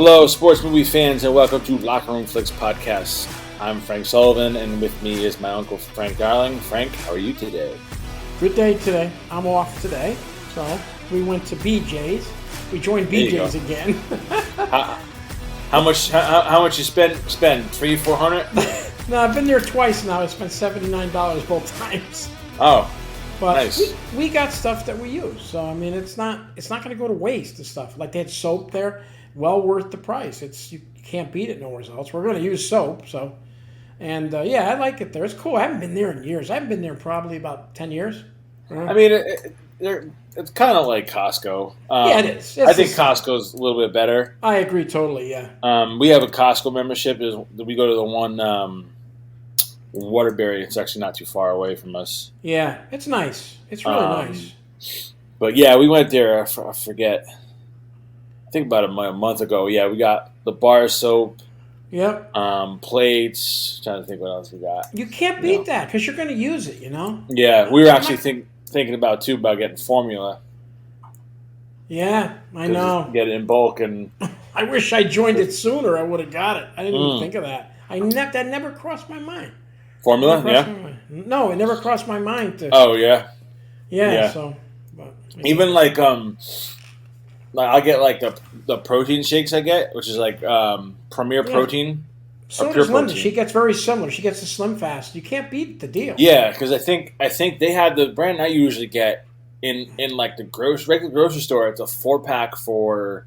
Hello, sports movie fans, and welcome to Locker Room Flicks Podcast. I'm Frank Sullivan, and with me is my uncle Frank Darling. Frank, how are you today? Good day today. I'm off today, so we went to BJ's. We joined BJ's again. How much you spend? $300-$400? No, I've been there twice now. I spent $79 both times. Oh, but nice. We got stuff that we use, so I mean it's not going to go to waste. The stuff like they had soap there, well worth the price. You can't beat it nowhere else. We're going to use soap, so. And, I like it there. It's cool. I haven't been there in years. I haven't been there probably about 10 years. I mean, it's kind of like Costco. Yeah, it is. I think Costco's a little bit better. I agree totally, yeah. We have a Costco membership. We go to the one Waterbury. It's actually not too far away from us. Yeah, it's nice. It's really nice. But, yeah, we went there. I forget. I think about a month ago. Yeah, we got the bar soap. Yep. Plates. Trying to think what else we got. You can't beat that because you're going to use it, Yeah, we were actually thinking about getting formula. Yeah, I know. Get it in bulk and. I wish I joined it sooner. I would have got it. I didn't even think of that. That never crossed my mind. Formula, No, it never crossed my mind to. Oh yeah. Yeah. So. But, even like I get like the protein shakes I get, which is like Premier Protein. So does Linda. She gets very similar. She gets the Slim Fast. You can't beat the deal. Yeah, because I think they have the brand I usually get in like the regular grocery store. It's a 4-pack for.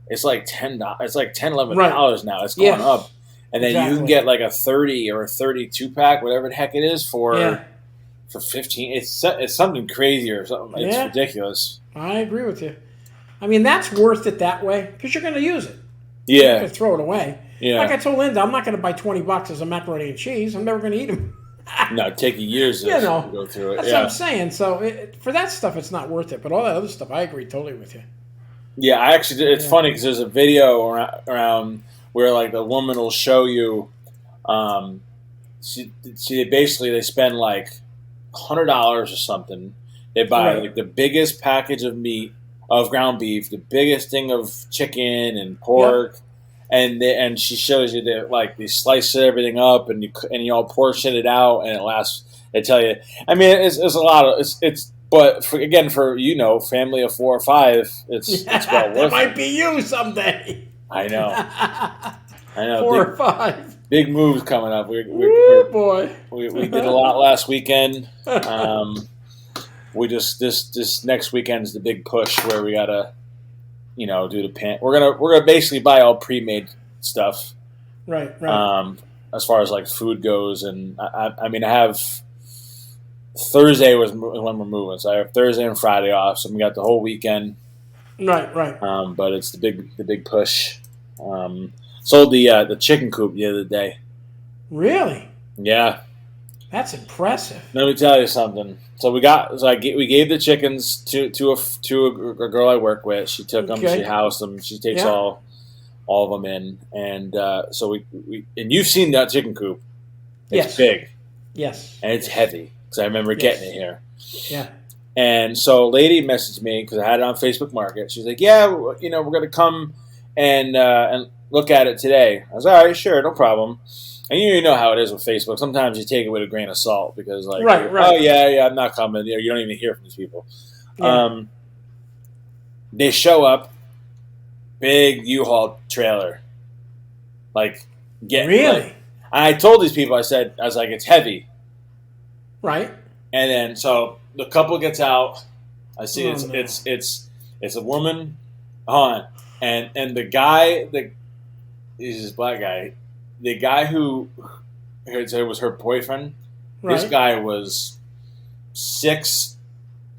It's like $10. It's like $11 now. It's going up, and then you can get like a 30 or a 32-pack, whatever the heck it is, for 15. It's something crazy or something. It's ridiculous. I agree with you. I mean, that's worth it that way because you're going to use it. Yeah. You're not going to throw it away. Yeah. Like I told Linda, I'm not going to buy 20 boxes of macaroni and cheese. I'm never going to eat them. No, it'd take you years to go through it. That's what I'm saying. So for that stuff, it's not worth it. But all that other stuff, I agree totally with you. Yeah, I actually. It's funny because there's a video around where like the woman will show you. They spend like $100 or something. They buy like the biggest package of meat. Of ground beef, the biggest thing of chicken and pork, and she shows you that like they slice everything up and you all portion it out and it lasts. They tell you, I mean, it's a lot of it's. But for family of 4 or 5, it's well worth it. That might be you someday. I know. 4 or 5. Big moves coming up. Boy. We did a lot last weekend. We just this next weekend's the big push where we gotta, do the pan. We're gonna basically buy all pre-made stuff. Right. As far as like food goes, and I mean I have Thursday was when we're moving, so I have Thursday and Friday off, so we got the whole weekend. Right. But it's the big push. Sold the chicken coop the other day. Really? Yeah. That's impressive. Let me tell you something. So we gave the chickens to a girl I work with. She took them. She housed them. She takes all of them in, and so we and you've seen that chicken coop. It's big. Yes. And it's heavy because I remember getting it here. Yeah. And so a lady messaged me because I had it on Facebook Market. She's like, "Yeah, we're gonna come and look at it today." I was all right, sure, no problem. And you know how it is with Facebook. Sometimes you take it with a grain of salt because, like, oh yeah, I'm not coming. You don't even hear from these people. Yeah. They show up, big U-Haul trailer, really. I told these people, I was like, it's heavy, right? And then so the couple gets out. I see it's a woman, and the guy he's this black guy. The guy who it was her boyfriend, this guy was 6'5",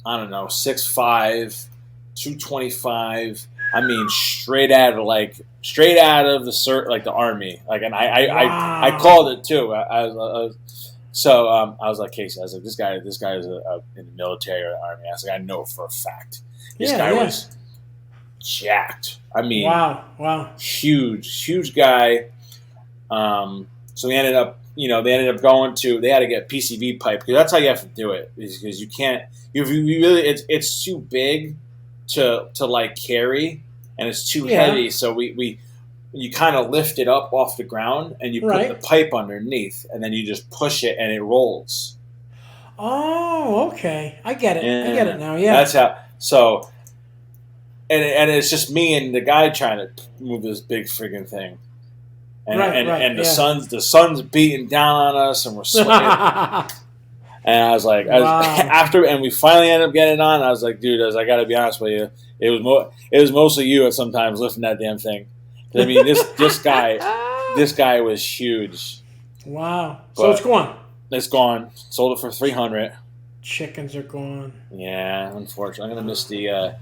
225. I mean, straight out of the army. Like, and I called it too. I was like, Casey, I was like, this guy is in the military or the army. I was like, I know for a fact. This guy was jacked. I mean, wow, huge guy. So they ended up going they had to get PCV pipe because that's how you have to do it because you can't, it's too big to like carry and it's too heavy. So we you kind of lift it up off the ground and you put the Right. pipe underneath, and then you just push it and it rolls. Oh, okay. I get it. I get it Yeah, now. Yeah. that's how. So, and it's just me and the guy trying to move this big friggin' thing, and Right. Right. and Yeah. the sun's beating down on us, and we're sweating. And I was like, Wow. after, and we finally ended up getting it on. I was like, dude, I got to be honest with you, it was mostly you at sometimes lifting that damn thing. I mean, this guy was huge, Wow. So it's but gone. it's gone. Sold it for 300. Chickens are gone. Yeah, unfortunately, I'm gonna miss the.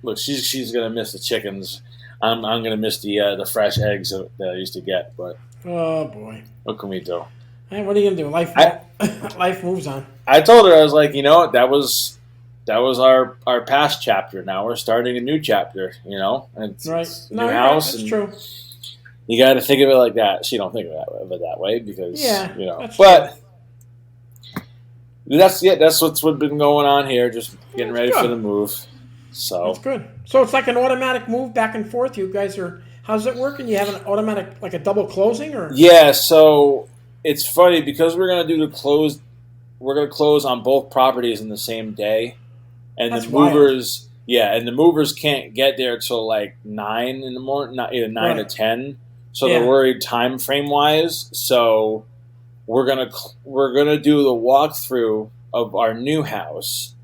Look, she's gonna miss the chickens. I'm gonna miss the fresh eggs that I used to get. But Oh boy. what can we do? Hey, what are you gonna do? I Life moves on. I told her, I was like, you know, that was our past chapter. Now we're starting a new chapter. You know, and Right. it's a No, new you're right. house, That's and true. you got to think of it like that. She don't think of it that way because Yeah, you know, that's but. That's what's been going on here. Just getting That's ready for the good. move. That's So good. So it's like an automatic move back and forth. You guys are. How's it working? You have an automatic, like a double closing, or? yeah, so it's funny because we're gonna do the close. We're gonna close on both properties in the same day, and That's wild. the movers can't get there till like 9 in the morning, not either 9 or Right. 10. So they're Yeah. worried time frame wise. So we're gonna do the walkthrough of our new house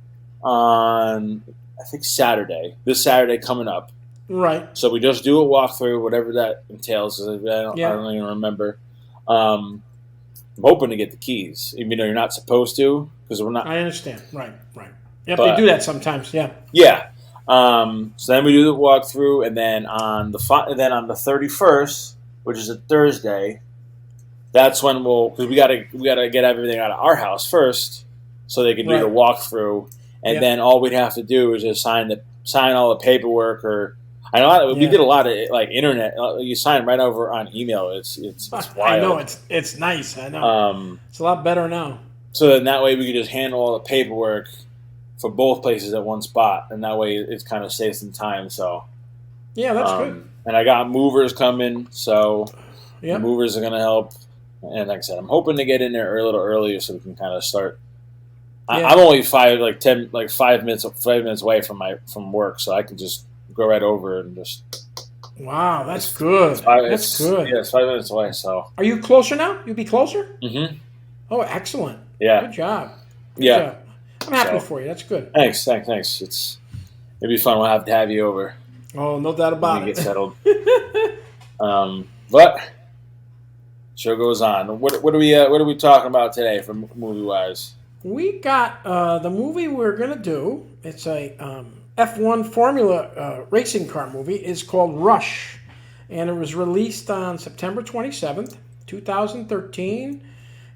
on I think Saturday. This Saturday coming up. Right. So we just do a walkthrough, whatever that entails. I Yeah. don't even remember. I'm hoping to get the keys, even though you're not supposed to, because we're not. I understand. Right. Right. Yep. They do But that sometimes. Yeah. yeah. So then we do the walkthrough, and then on the 31st, which is a Thursday, that's when because we gotta get everything out of our house first, so they can do the Right. walkthrough, and Yeah. then all we'd have to do is just sign all the paperwork. Or I know we Yeah. did a lot of like internet. You sign right over on email. It's I know wild. it's nice. I know Um, it's a lot better now. so then that way we could just handle all the paperwork for both places at one spot, and that way it kind of saves some time. So, Yeah, that's good. and I got movers coming, so the Yep. movers are gonna help. And like I said, I'm hoping to get in there a little earlier so we can kind of start. Yeah. I'm only 5 minutes away from work, so I can just go right over and just. Wow, that's good. That's good. Yeah, it's 5 minutes away. So. Are you closer now? You be closer? Hmm. Oh, excellent. Yeah. Good job. Good Yeah. job. I'm happy So. for you. That's good. Thanks. It'd be fun. We'll have to have you over Oh, no doubt when about we get it. settled. But show goes on. What are we talking about today for movie wise? We got the movie we're gonna do. It's a F1 Formula racing car movie. It's called Rush, and it was released on September 27th, 2013.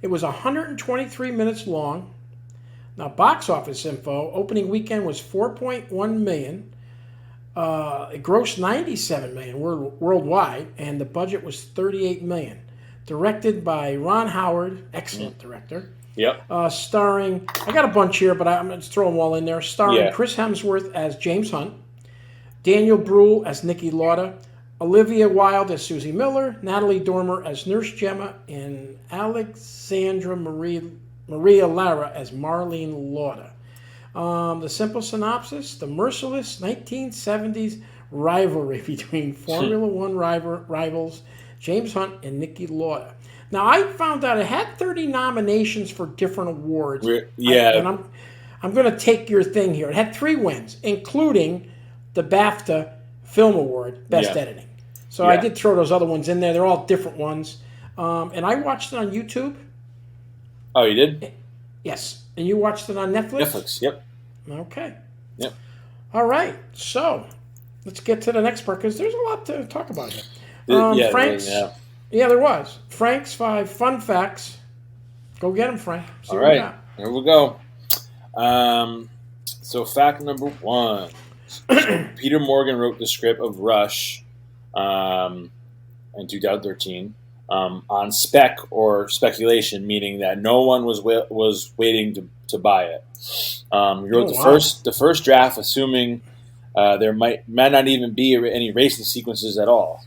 It was 123 minutes long. Now, box office info: opening weekend was 4.1 million. It grossed 97 million worldwide, and the budget was 38 million. Directed by Ron Howard, excellent director. Yep. Starring, I got a bunch here, but I'm going to throw them all in there. Starring Yeah. Chris Hemsworth as James Hunt, Daniel Bruhl as Niki Lauda, Olivia Wilde as Susie Miller, Natalie Dormer as Nurse Gemma, and Alexandra Maria Lara as Marlene Lauda. The simple synopsis: the merciless 1970s rivalry between Formula One rivals James Hunt and Niki Lauda. Now, I found out it had 30 nominations for different awards. Yeah. And I'm going to take your thing here. It had 3 wins, including the BAFTA Film Award, Best Yeah. Editing. So I Yeah. did throw those other ones in there. They're all different ones. And I watched it on YouTube. Oh, you did? Yes. And you watched it on Netflix? Netflix. Yep. Okay. Yep. All right. So let's get to the next part because there's a lot to talk about here. Yeah. Frank's. Yeah. Yeah, there was. Frank's 5 fun facts. Go get them, Frank. See All what we right. Here we go. So fact number 1. So Peter Morgan wrote the script of Rush in 2013 on spec or speculation, meaning that no one was waiting to buy it. He wrote the first draft, assuming there might not even be any racing sequences at all.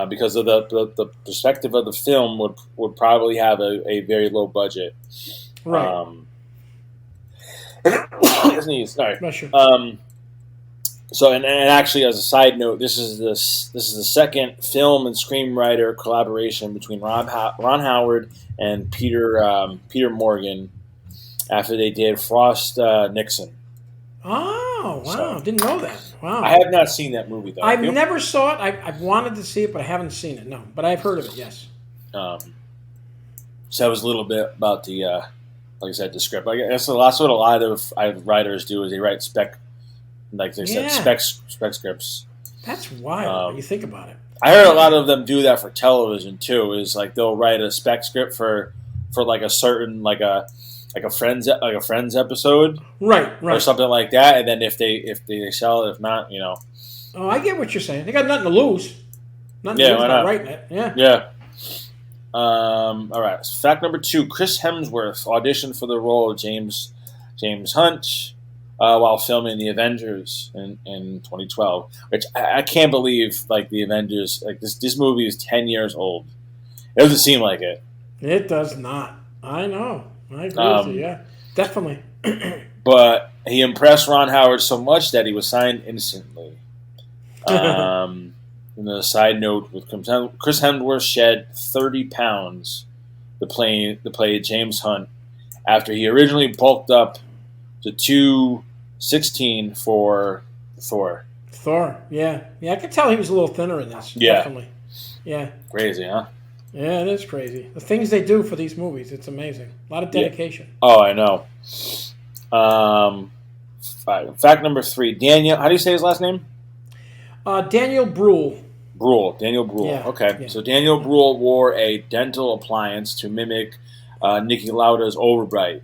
because of the perspective of the film would probably have a very low budget. Right. Sneeze. Sorry. Bless you. So and actually, as a side note, this is the second film and screenwriter collaboration between Ron Howard and Peter Morgan after they did Frost Nixon. Oh, wow. So, didn't know that. Wow. I have not seen that movie, though. I've never saw it. I've wanted to see it, but I haven't seen it, no. But I've heard of it, yes. So that was a little bit about the, like I said, the script. I guess that's what a lot of writers do is they write spec scripts. That's wild when you think about it. I heard a lot of them do that for television, too, is like they'll write a spec script for like a certain, like a Friends episode, right, or something like that, and then if they sell it, if not, Oh, I get what you're saying. They got nothing to lose. Nothing to lose by writing it. Yeah. Yeah. All right. So fact number 2: Chris Hemsworth auditioned for the role of James Hunt while filming the Avengers in 2012, which I can't believe. Like the Avengers, like this movie is 10 years old. It doesn't seem like it. It does not. I know. I agree with you, yeah. Definitely. But he impressed Ron Howard so much that he was signed instantly. And a side note, with Chris Hemsworth shed 30 pounds to play James Hunt after he originally bulked up to 216 for Thor. Yeah. Yeah, I could tell he was a little thinner in this. Yeah. Definitely. Yeah. Crazy, huh? Yeah, it is crazy. The things they do for these movies, it's amazing. A lot of dedication. Yeah. Oh, I know. Fact number 3. Daniel, how do you say his last name? Daniel Bruhl. Daniel Bruhl. Yeah, Okay. yeah. So Daniel Bruhl wore a dental appliance to mimic Niki Lauda's Overbite.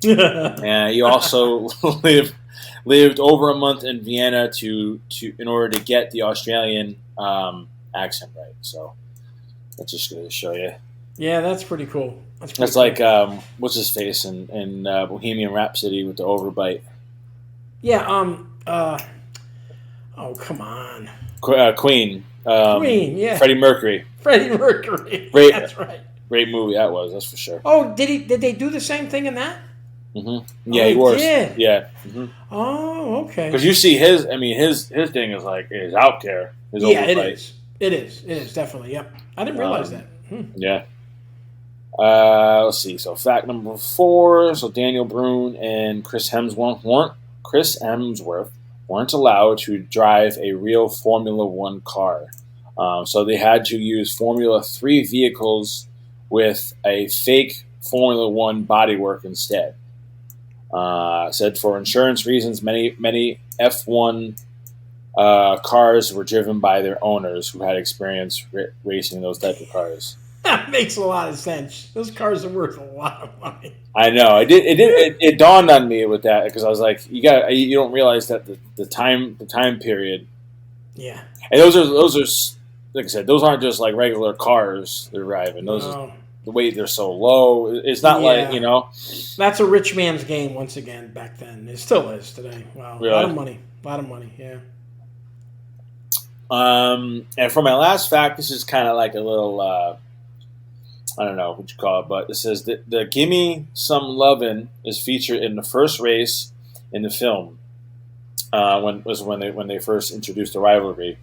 And he also lived over a month in Vienna in order to get the Australian accent right. So that's just going to show you. Yeah, that's pretty cool. That's cool. like what's his face in Bohemian Rhapsody with the Overbite. Yeah. Oh, come on. Queen. Queen. Yeah. Freddie Mercury. Freddie Mercury. Great. That's right. Great movie that was. That's for sure. Oh, did they do the same thing in that? Mm-hmm. Yeah, Oh, he was. did? Yeah. Mm-hmm. Oh, okay. Because you see his thing is like is out there. His Overbite. It is definitely. Yep. I didn't realize that. Yeah. Let's see. So fact number 4. So Daniel Brune and Chris Hemsworth weren't allowed to drive a real Formula One car. So they had to use Formula 3 vehicles with a fake Formula One bodywork instead. Said for insurance reasons, many F1 cars were driven by their owners who had experience racing those type of cars. That makes a lot of sense. Those cars are worth a lot of money. I know. It dawned on me with that because I was like, you don't realize that the time period. Yeah. And those are like I said, those aren't just like regular cars they're driving. Those are, the weight they're so low. It's not like That's a rich man's game once again. Back then, it still is today. Wow, really? A lot of money. Yeah. And for my last fact, this is kind of like a little. I don't know what you call it, but it says that the "Gimme Some Lovin'" is featured in the first race in the film. When they first introduced the rivalry.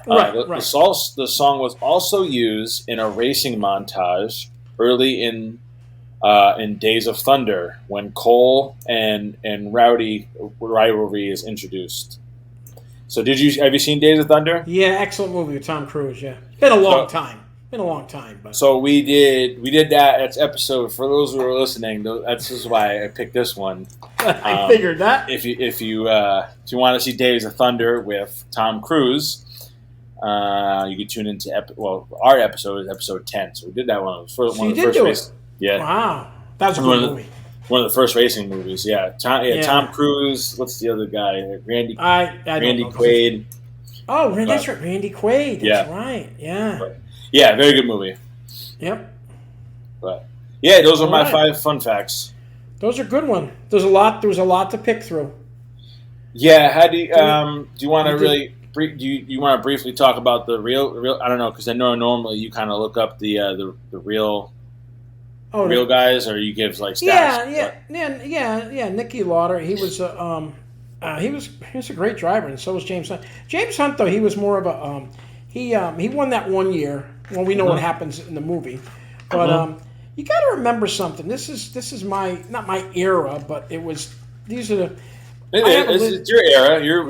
Right. The song was also used in a racing montage early in Days of Thunder when Cole and Rowdy rivalry is introduced. So have you seen Days of Thunder? Yeah, excellent movie with Tom Cruise. Yeah, been a long time. But so we did that. That's episode for those who are listening. This is why I picked this one. I figured that. If you want to see Days of Thunder with Tom Cruise, you can tune into our episode is episode 10. So we did that one. One of the first races. Yeah. Wow, that was a good movie. One of the first racing movies. Yeah. Tom Cruise. What's the other guy? Randy Quaid. Oh, that's right. Randy Quaid. That's right. Yeah. Yeah, very good movie. Yep. But yeah, those are my 5 fun facts. Those are good ones. There was a lot to pick through. Yeah, how do you want to really you want to briefly talk about the real? I don't know, because I know normally you kind of look up the real guys, or you give like stats. Yeah. Nicky Lauder. He was he was a great driver, and so was James Hunt. James Hunt, though, he was more of a he won that one year. Well, we know what happens in the movie, but you got to remember something. This is my not my era, but it was. These are the. It's your era. You're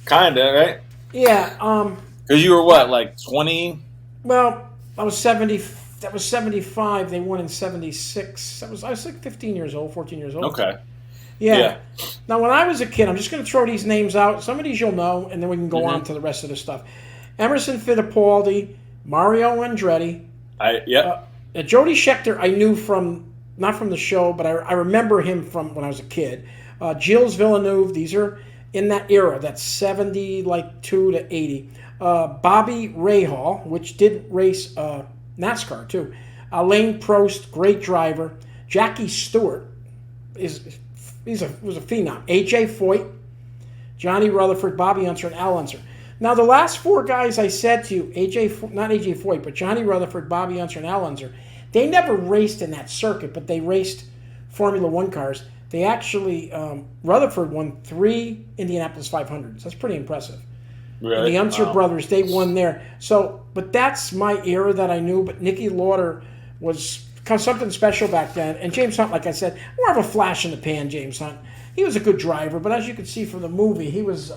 kinda right. Yeah. Because you were what, like 20? Well, I was 70. That was 75. They won in 76. I was like 15 years old, 14 years old. Okay. Yeah. Now, when I was a kid, I'm just going to throw these names out. Some of these you'll know, and then we can go on to the rest of the stuff. Emerson Fittipaldi, Mario Andretti. Jody Scheckter, I knew not from the show, but I remember him from when I was a kid. Gilles Villeneuve, these are in that era, that's 72 to 80. Bobby Rahal, which did race NASCAR too. Alain Prost, great driver. Jackie Stewart was a phenom. AJ Foyt, Johnny Rutherford, Bobby Unser, and Al Unser. Now the last four guys I said to you, not AJ Foyt, but Johnny Rutherford, Bobby Unser, and Al Unser, they never raced in that circuit, but they raced Formula One cars. They actually, Rutherford won 3 Indianapolis 500s. That's pretty impressive. Really? And the Unser brothers, they won there. So, but that's my era that I knew. But Nicky Lauder was something special back then. And James Hunt, like I said, more of a flash in the pan, James Hunt. He was a good driver, but as you could see from the movie, he was,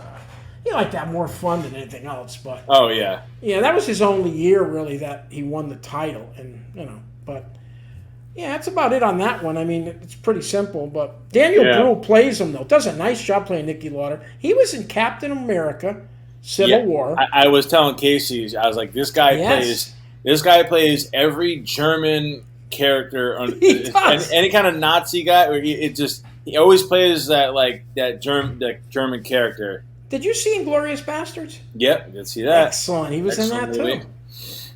he liked to have more fun than anything else. But yeah, that was his only year, really, that he won the title. And, but... yeah, that's about it on that one. I mean, it's pretty simple. But Daniel Bruhl plays him, though. Does a nice job playing Nicky Lauder. He was in Captain America, Civil War. I was telling Casey, I was like, this guy plays every German character on any kind of Nazi guy. He always plays that German character. Did you see Inglourious Bastards? Yep, I did see that. Excellent. He was in that too.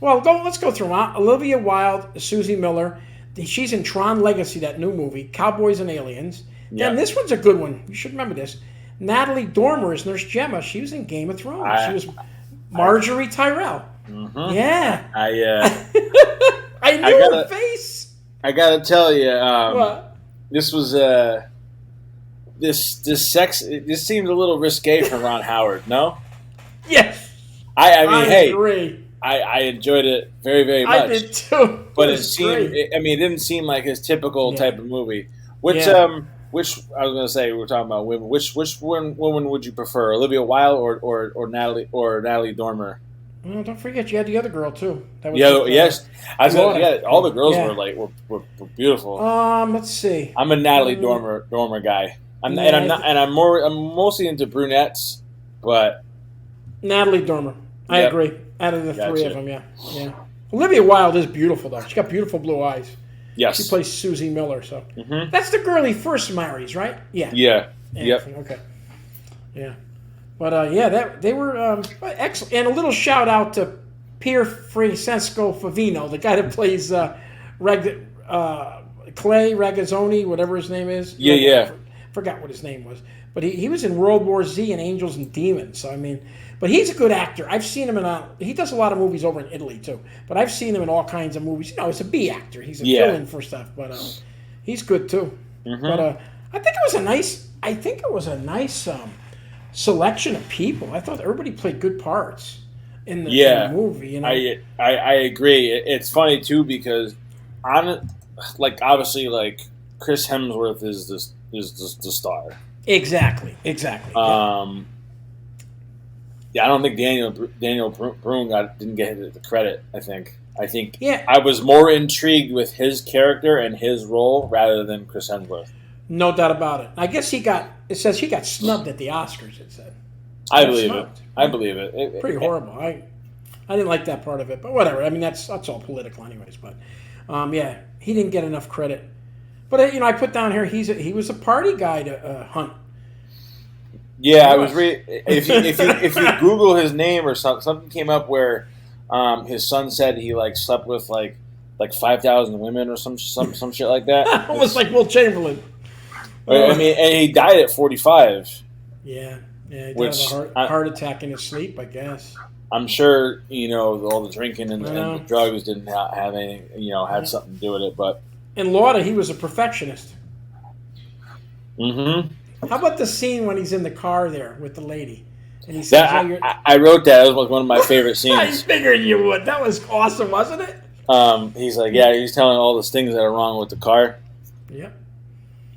Well, let's go through them. Olivia Wilde, Susie Miller. She's in Tron Legacy, that new movie, Cowboys and Aliens. Yep. Then this one's a good one. You should remember this. Natalie Dormer is Nurse Gemma. She was in Game of Thrones. She was Marjorie Tyrell. Mm-hmm. Yeah. I knew her face. I gotta tell you, this was this seemed a little risque for Ron Howard. No. Yes. I agree. I enjoyed it very, very much. I did too. But it didn't seem like his typical type of movie. Which I was going to say, we were talking about women. Which woman would you prefer, Olivia Wilde or Natalie Dormer? Well, don't forget you had the other girl too. That was yes. All the girls were beautiful. Let's see. I'm a Natalie Dormer guy. I'm mostly into brunettes, but Natalie Dormer. I agree. Out of the three of them, yeah. Olivia Wilde is beautiful, though. She's got beautiful blue eyes. Yes. She plays Susie Miller, so. Mm-hmm. That's the girl he first marries, right? Yeah. Yeah. Yep. Okay. Yeah. But, they were excellent. And a little shout-out to Pier Francesco Favino, the guy that plays Clay Ragazzoni, whatever his name is. Yeah. Forgot what his name was. But he was in World War Z and Angels and Demons, so, I mean... But he's a good actor. I've seen him he does a lot of movies over in Italy, too. But I've seen him in all kinds of movies. He's a B actor. He's a fill-in for stuff. But he's good, too. Mm-hmm. But I think it was a nice selection of people. I thought everybody played good parts in the movie. I agree. It's funny, too, because obviously, Chris Hemsworth is the star. Exactly. I don't think Daniel Brühl didn't get the credit. I think I was more intrigued with his character and his role rather than Chris Hemsworth. No doubt about it. I guess it says he got snubbed at the Oscars. It said. I believe it. Pretty horrible. I didn't like that part of it, but whatever. I mean, that's all political, anyways. But he didn't get enough credit. But I put down here he was a party guy to Hunt. Yeah, I was if you Google his name or something came up where his son said he slept with like 5,000 women or some shit like that. Almost like Will Chamberlain. I mean, and he died at 45. Yeah. Yeah, he died of which a heart attack in his sleep, I guess. I'm sure all the drinking and I the know. drugs didn't have any had Yeah. something to do with it. But In Lauda, he was a perfectionist. hmm How about the scene when he's in the car there with the lady, and he says, "Oh, that you're." I wrote that. It was one of my favorite I scenes. figured you would. That was awesome, wasn't it? He's like, yeah, he's telling all those things that are wrong with the car. Yep.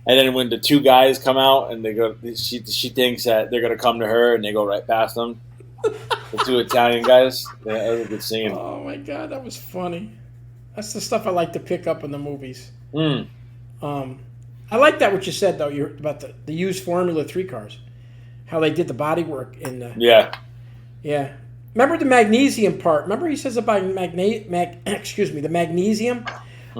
And then when the two guys come out and they go, she thinks that they're gonna come to her, and they go right past them. The two Italian guys. Yeah, that was a good scene. Oh my god, that was funny. That's the stuff I like to pick up in the movies. Mm. I like that what you said though. You're about the used Formula 3 cars, how they did the body work in the yeah. Remember the magnesium part? Remember he says about the magnesium. Mm-hmm.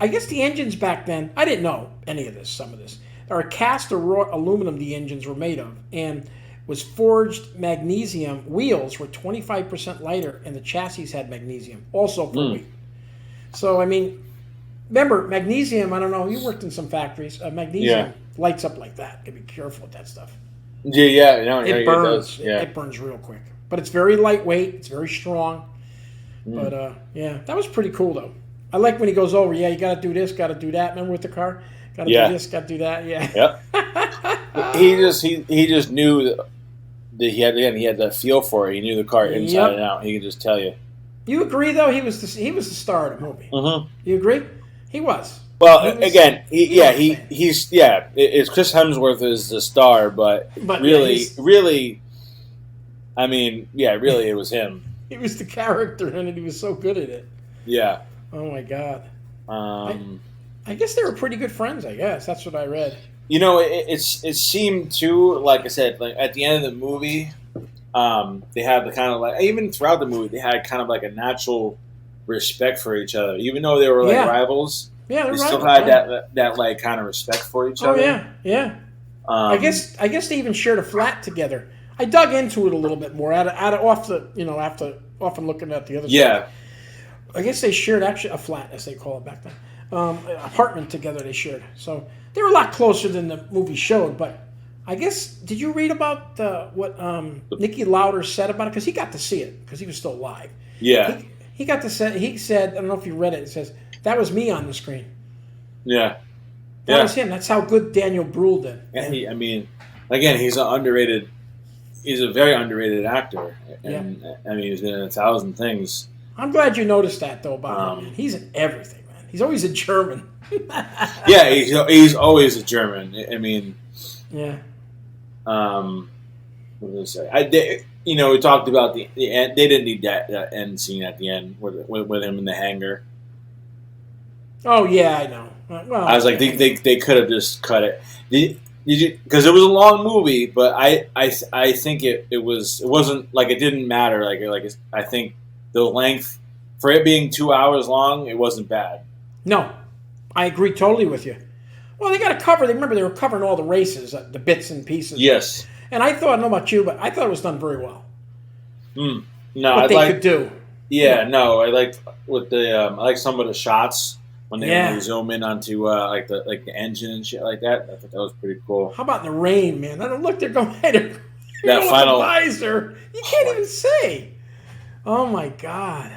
I guess the engines back then. I didn't know any of this. Some of this are cast aluminum. The engines were made of and was forged magnesium. Wheels were 25% lighter, and the chassis had magnesium also for weight. So I mean, remember magnesium? I don't know. You worked in some factories. Magnesium lights up like that. You gotta be careful with that stuff. Yeah. It It burns. does. Yeah. It burns real quick. But it's very lightweight. It's very strong. But yeah, that was pretty cool though. I like when he goes over. Yeah, you got to do this, got to do that. Remember with the car, got to do this, got to do that. Yeah. Yep. he just knew that he had that feel for it. He knew the car inside and out. He could just tell you. You agree though? He was the star of the movie. Mm-hmm. You agree? He was. Well, it's Chris Hemsworth is the star, but really, I mean, really, it was him. He was the character, and he was so good at it. Yeah. Oh my god. I guess they were pretty good friends. I guess that's what I read. It seemed too, like I said, like at the end of the movie, they had the kind of like even throughout the movie they had kind of like a natural respect for each other, even though they were like rivals. Yeah, they still had that like kind of respect for each other. Oh yeah. I guess they even shared a flat together. I dug into it a little bit more after often looking at the other stuff. I guess they shared actually a flat, as they call it back then, an apartment together. They shared, so they were a lot closer than the movie showed. But I guess did you read about what Niki Lauda said about it? Because he got to see it because he was still alive. Yeah, he got to say. He said, I don't know if you read it. It says that was me on the screen. Yeah, that was him. That's how good Daniel Bruhl did. And he's an underrated. He's a very underrated actor, and I mean, he's been in 1,000 things. I'm glad you noticed that though about him. Man. He's in everything, man. He's always a German. Yeah, he's always a German. I mean, yeah. What was I say? We talked about the end. They didn't need that end scene at the end with him in the hangar. Oh yeah, I know. Well, I was like, they could have just cut it. Because it was a long movie, but I think it wasn't like it didn't matter. I think the length for it being 2 hours long, it wasn't bad. No, I agree totally with you. Well, they got to cover. Remember, they were covering all the races, the bits and pieces. Yes. And I know about you, but I thought it was done very well. No, what they could do. Yeah, no, I liked I like some of the shots when they zoom in onto like the engine and shit like that. I thought that was pretty cool. How about in the rain, man? Look, they're going. That final the visor. You can't even see. Oh my god!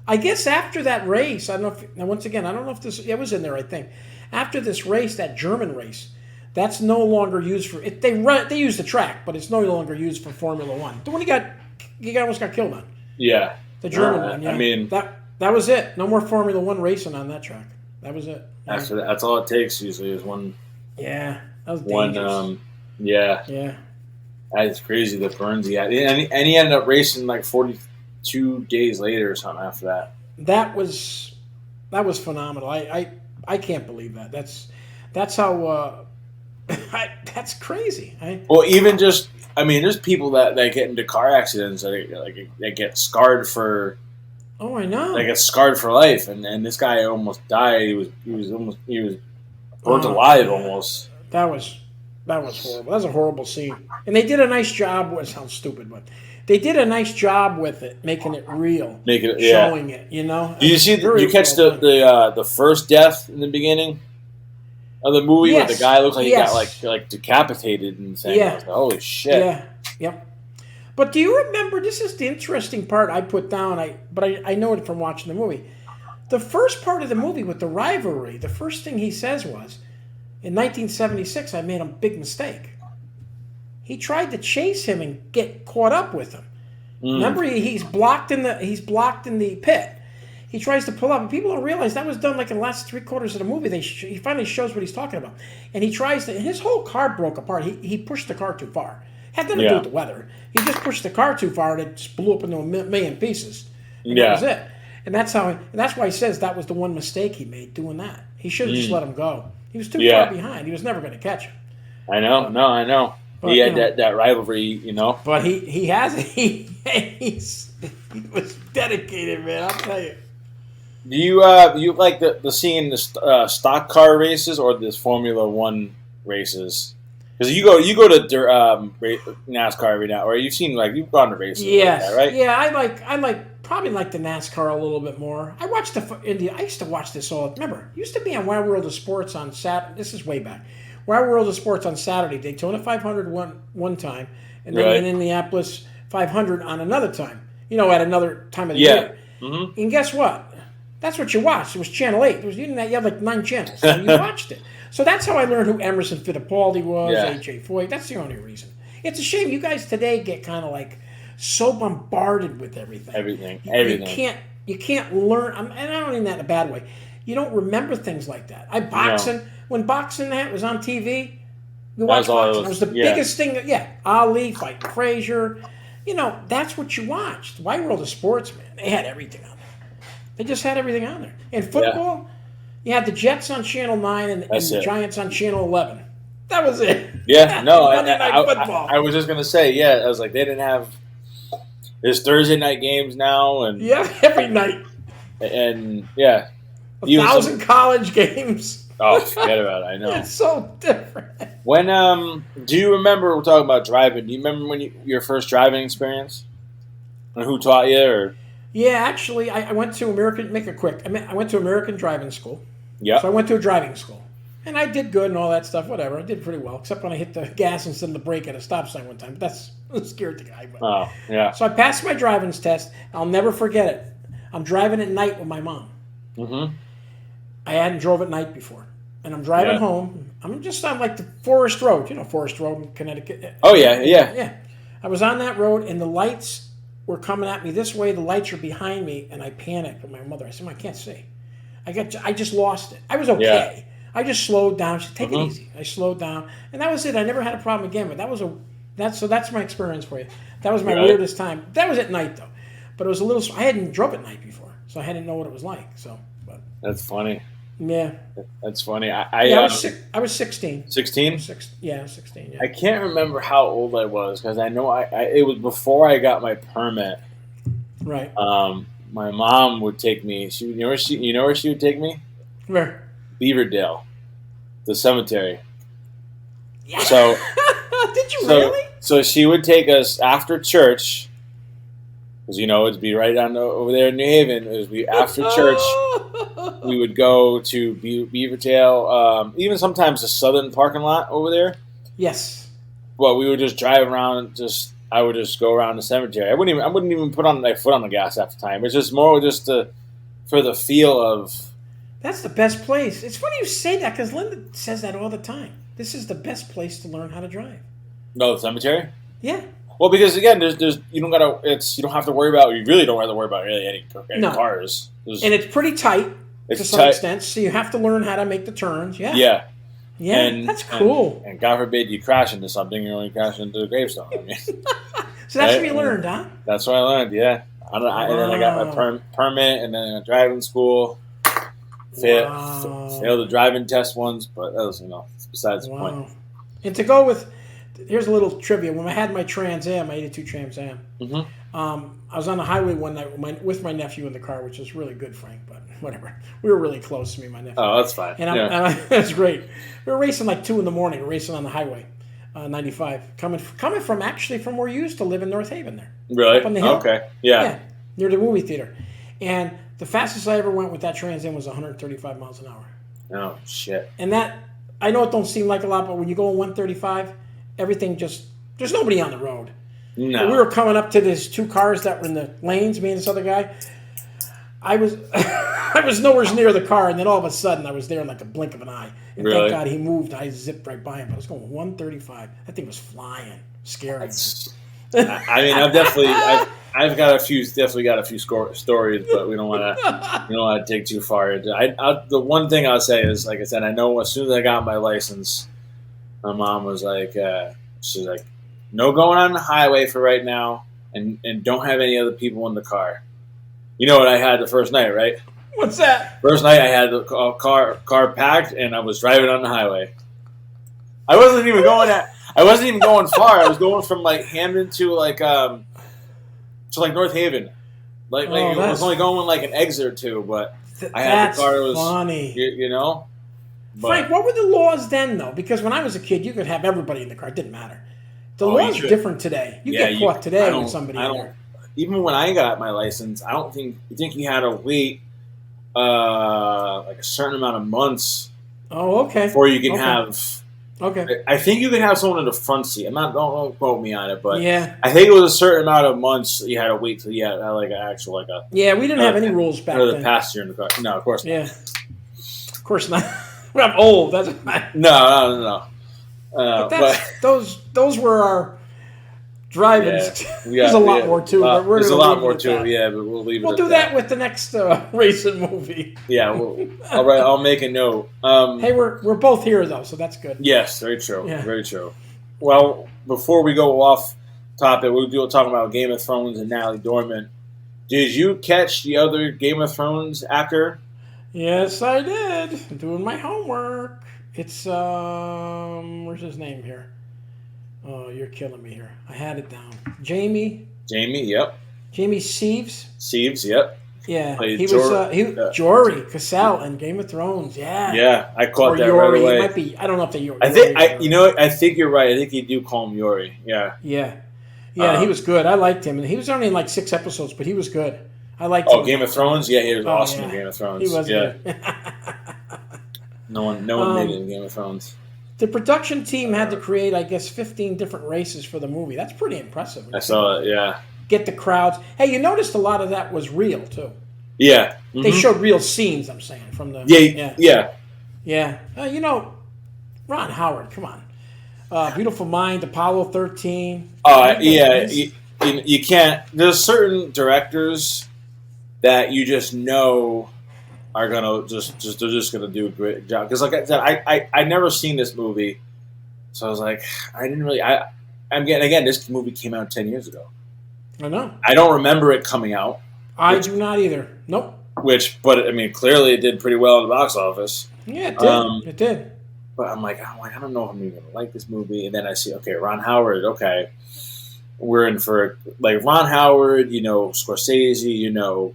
I guess after that race, I don't know if once again I don't know if this it was in there. I think after this race, that German race, that's no longer used for it. They use the track, but it's no longer used for Formula One. The one he almost got killed on. Yeah, the German one. Yeah. I mean that was it. No more Formula One racing on that track. That was it. After that, that's all it takes usually is one. Yeah, that was dangerous. Yeah. That's crazy the burns he had, and he ended up racing like 42 days later or something after that. That was phenomenal. I can't believe that. That's how. That's crazy. Well, even just there's people that get into car accidents that get scarred for. Oh, I know. They get scarred for life, and this guy almost died. He was burnt alive almost. That was horrible. That was a horrible scene. And they did a nice job. It sounds stupid, but they did a nice job with it, making it real, showing it. Did you see? You catch the first death in the beginning? Oh, the movie where the Yes. guy looked like he got Yes. like decapitated and saying, Yeah. I was like, holy shit. Yeah. Yep. But do you remember? This is the interesting part I put down. I know it from watching the movie. The first part of the movie with the rivalry, the first thing he says was, in 1976, I made a big mistake. He tried to chase him and get caught up with him. Remember, he's blocked in the pit. He tries to pull up, and people don't realize that was done like in the last 3/4 of the movie. He finally shows what he's talking about, and he tries to. And his whole car broke apart. He pushed the car too far. Had nothing to do with the weather. He just pushed the car too far, and it just blew up into a million pieces. And that was it. And that's why he says that was the one mistake he made doing that. He should have just let him go. He was too far behind. He was never going to catch him. I know. I know. But, he had that rivalry, you know. But he was dedicated, man. I'll tell you. Do you like the seeing the stock car races or this Formula One races? Because you go to NASCAR every now, or you've gone to races, yes, like that, right? Yeah, I probably like the NASCAR a little bit more. I watched I used to watch this all. Remember, it used to be on Wild World of Sports on Saturday. This is way back. Wild World of Sports on Saturday, Daytona 500 one time, and then in Indianapolis 500 on another time. At another time of the year. Mm-hmm. And guess what? That's what you watched. It was Channel 8. You had like 9 channels. So you watched it. So that's how I learned who Emerson Fittipaldi was, A.J. Foyt. That's the only reason. It's a shame you guys today get kind of like so bombarded with everything. Everything. You can't learn. And I don't mean that in a bad way. You don't remember things like that. When boxing was on TV, you watched boxing. It was the biggest thing. Ali fighting Frazier. That's what you watched. Wide World of Sports, man. They had everything on there. They just had everything on there. In football, you had the Jets on Channel 9 and the Giants on Channel 11. That was it. Yeah, no. Monday Night Football. I was just going to say, I was like, they didn't have... There's Thursday night games now. And every night. And, 1,000 college games. Oh, forget about it. I know. It's so different. When, do you remember, we're talking about driving, do you remember when your first driving experience? And who taught you, or... Yeah, actually, I went to American. Make it quick. I went to American driving school. Yeah. So I went to a driving school, and I did good and all that stuff. Whatever, I did pretty well, except when I hit the gas instead of the brake at a stop sign one time. But that scared the guy. But, So I passed my driving test. I'll never forget it. I'm driving at night with my mom. Mm-hmm. I hadn't drove at night before, and I'm driving home. I'm just on like the Forest Road. Forest Road in Connecticut. Oh yeah. I was on that road, and the lights were coming at me this way. The lights are behind me, and I panicked with my mother. I said, I can't see. I just lost it. I was okay. I just slowed down. She said, take it easy. I slowed down, and that was it. I never had a problem again. But that's my experience for you. That was my weirdest time. That was at night though, but it was a little. I hadn't drove at night before, so I didn't know what it was like. So, but that's funny. Yeah, that's funny. I was 16. 16? 16. Yeah. I can't remember how old I was because I know it was before I got my permit. Right. My mom would take me. You know where she would take me? Where? Beaverdale, the cemetery. Yeah. So. Did you really? So she would take us after church. Because it'd be right over there in New Haven. It would be after church. We would go to Beavertail, even sometimes the southern parking lot over there. Yes. Well, we would just drive around. I would just go around the cemetery. I wouldn't even put on my foot on the gas half the time. It's just more for the feel of. That's the best place. It's funny you say that because Linda says that all the time. This is the best place to learn how to drive. No, the cemetery. Yeah. Well, because again, you don't have to worry about. You really don't have to worry about really any cars. And it's pretty tight to some extent, so you have to learn how to make the turns. Yeah. Yeah. That's cool. And God forbid you crash into something, you only crash into a gravestone. I mean, so that's what you learned, huh? That's what I learned. Yeah. And then I got my permit, and then I went to driving school. Failed the driving test once, but that was besides the point. And to go with. Here's a little trivia. When I had my Trans Am, my 82 Trans Am, I was on the highway one night with my nephew in the car, which was really good, Frank, but whatever. We were really close, me and my nephew. Oh, that's fine. And that's great. We were racing like 2 a.m. We were racing on the highway, 95, coming from where you used to live in North Haven there. Really? Up on the hill. Okay. Yeah, near the movie theater. And the fastest I ever went with that Trans Am was 135 miles an hour. Oh, shit. And that I know it don't seem like a lot, but when you go on 135, everything just there's nobody on the road. No. We were coming up to these 2 cars that were in the lanes, me and this other guy. I was I was nowhere near the car, and then all of a sudden I was there in like a blink of an eye. And Really? thank God he moved. I zipped right by him. I was going 135. That thing was flying, scary. I mean, I've got a few stories, but we don't want to dig too far into. The one thing I'll say is, like I said, I know as soon as I got my license, my mom was like, she's like, no going on the highway for right now, and don't have any other people in the car. You know what I had the first night, right? What's that? First night I had the car packed, and I was driving on the highway. I wasn't even going far. I was going from like Hamden to like North Haven. Like I was only going like an exit or two, but I had the car. It was funny. You know. But, Frank, what were the laws then, though? Because when I was a kid, you could have everybody in the car. It didn't matter. The laws are different today. You get caught today with somebody in there. Even when I got my license, I don't think you had to wait like a certain amount of months. Oh, okay. Before you can have. Okay. I think you can have someone in the front seat. Don't quote me on it, but yeah, I think it was a certain amount of months you had to wait till you had like an actual like a. Yeah, we didn't have any rules back then. Or the passenger in the car. No, of course not. Yeah, of course not. I'm old. That's no. But those were our driving. Yeah, there's a lot more to it. There's a lot more to it. Yeah, but we'll leave it. We'll do that with the next racing movie. Yeah, all right. I'll make a note. Hey, we're both here though, so that's good. Yes, very true. Yeah. Very true. Well, before we go off topic, we'll talk about Game of Thrones and Natalie Dormer. Did you catch the other Game of Thrones actor? Yes, I did. I'm doing my homework. It's where's his name here? Oh, you're killing me here. I had it down. Jamie, yep. Jamie Seaves, yep. Yeah, Played he was Jory Cassell in Game of Thrones. Yeah. Yeah, I caught that Yori. right away. It might be. I don't know if they Yori. I think you're right. I think you do call him Yori. Yeah. Yeah. Yeah, he was good. I liked him, and he was only in like 6 episodes, but he was good. I liked him. Oh, Game of Thrones? Yeah, he was awesome in Game of Thrones. He was good. No one made it in Game of Thrones. The production team had to create, I guess, 15 different races for the movie. That's pretty impressive. I saw it, yeah. Get the crowds. Hey, you noticed a lot of that was real, too. Yeah. Mm-hmm. They showed real scenes, I'm saying, from the... Yeah. Ron Howard, come on. Beautiful Mind, Apollo 13. You can't... There's certain directors that you just know are gonna they're just gonna do a great job. Because like I said, I never seen this movie, so I was like, I didn't really. Again, this movie came out 10 years ago. I know. I don't remember it coming out. I do not either. Nope. But I mean, clearly it did pretty well in the box office. Yeah, it did. It did. But I'm like, I don't know if I'm even gonna like this movie. And then I see, okay, Ron Howard. Okay, we're in for like Ron Howard. Scorsese.